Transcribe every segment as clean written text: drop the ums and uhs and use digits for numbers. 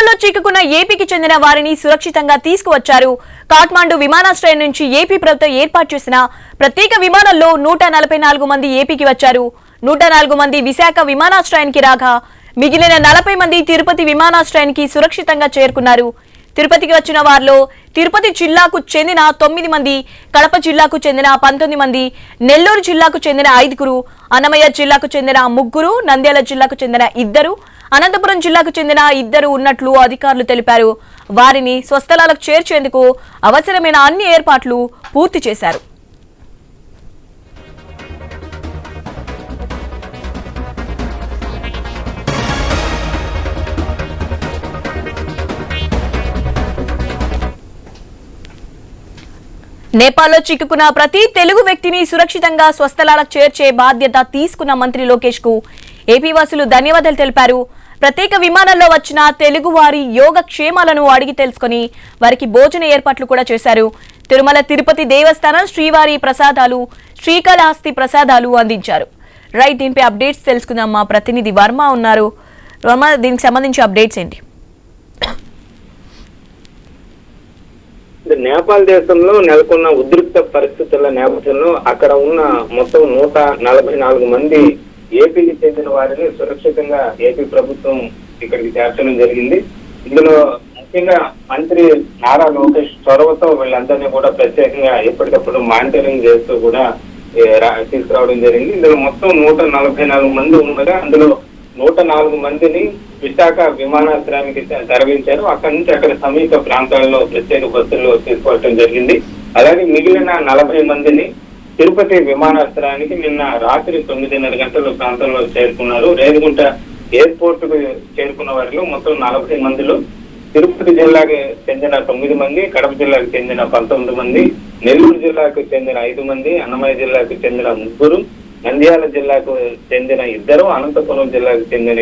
నేపాల్లో చిక్కుకున్న ఏపీకి చెందిన వారిని సురక్షితంగా తీసుకువచ్చారు. కాఠ్మండు విమానాశ్రయం నుంచి ఏపీ ప్రభుత్వం ఏర్పాటు చేసిన ప్రత్యేక విమానంలో 144 మంది ఏపీకి వచ్చారు. 104 మంది విశాఖ విమానాశ్రయానికి రాగా మిగిలిన 40 మంది తిరుపతి విమానాశ్రయానికి సురక్షితంగా చేరుకున్నారు. తిరుపతికి వచ్చిన వారిలో తిరుపతి జిల్లాకు చెందిన 9 మంది, కడప జిల్లాకు చెందిన 19 మంది, నెల్లూరు జిల్లాకు చెందిన 5, అన్నమయ్య జిల్లాకు చెందిన 3, నంద్యాల జిల్లాకు చెందిన 2, అనంతపురం జిల్లాకు చెందిన 2 ఉన్నట్లు అధికారులు తెలిపారు. వారిని స్వస్థలాలకు చేర్చేందుకు అవసరమైన అన్ని ఏర్పాట్లు పూర్తి చేశారు. నేపాల్లో చిక్కుకున్న ప్రతి తెలుగు వ్యక్తిని సురక్షితంగా స్వస్థలాలకు చేర్చే బాధ్యత తీసుకున్న మంత్రి లోకేష్ కు ఏపీ వాసులు ధన్యవాదాలు తెలిపారు. ప్రత్యేక విమానంలో వచ్చిన తెలుగు వారి యోగక్షేమాలను అడిగి తెలుసుకుని వారికి భోజన ఏర్పాట్లు కూడా చేశారు. తిరుమల తిరుపతి దేవస్థానం శ్రీవారి ప్రసాదాలు, శ్రీకాళహస్తి ప్రసాదాలు అందించారు. రైట్, దీనిపై అప్డేట్స్ తెలుసుకుందాం. మా ప్రతినిధి వర్మ ఉన్నారు. వర్మ, దీనికి సంబంధించి అప్డేట్స్ ఏంటి? నేపాల్ దేశంలో నెలకొన్న ఉద్రిక్త పరిస్థితుల నేపథ్యంలో అక్కడ ఉన్న మొత్తం 144 మంది ఏపీకి చెందిన వారిని సురక్షితంగా ఏపీ ప్రభుత్వం ఇక్కడికి చేర్చడం జరిగింది. ఇందులో ముఖ్యంగా మంత్రి నారా లోకేష్ చొరవతో వీళ్ళందరినీ కూడా ప్రత్యేకంగా ఎప్పటికప్పుడు మానిటరింగ్ చేస్తూ కూడా తీసుకురావడం జరిగింది. ఇందులో మొత్తం 144 మంది ఉండగా అందులో 104 మందిని విశాఖ విమానాశ్రయానికి తరలించారు. అక్కడి నుంచి అక్కడ సమీప ప్రాంతాల్లో ప్రత్యేక బస్సుల్లో తీసుకోవడం జరిగింది. అలాగే మిగిలిన 40 మందిని తిరుపతి విమానాశ్రయానికి నిన్న రాత్రి 9:30 గంటల ప్రాంతంలో చేరుకున్నారు. రేణిగుంట ఎయిర్పోర్ట్ కు చేరుకున్న వారిలో మొత్తం 40 మందిలో తిరుపతి జిల్లాకు చెందిన 9 మంది, కడప జిల్లాకు చెందిన 19 మంది, నెల్లూరు జిల్లాకు చెందిన 5 మంది, అన్నమయ్య జిల్లాకు చెందిన 3, నంద్యాల జిల్లాకు చెందిన 2, అనంతపురం జిల్లాకు చెందిన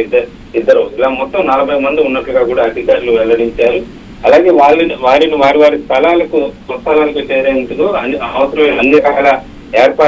2, ఇలా మొత్తం 40 మంది ఉన్నట్లుగా కూడా అధికారులు వెల్లడించారు. అలాగే వారిని వారి స్థలాలకు చేరేందుకు అవసరమైన అన్ని రకాల ఏర్పాట్లు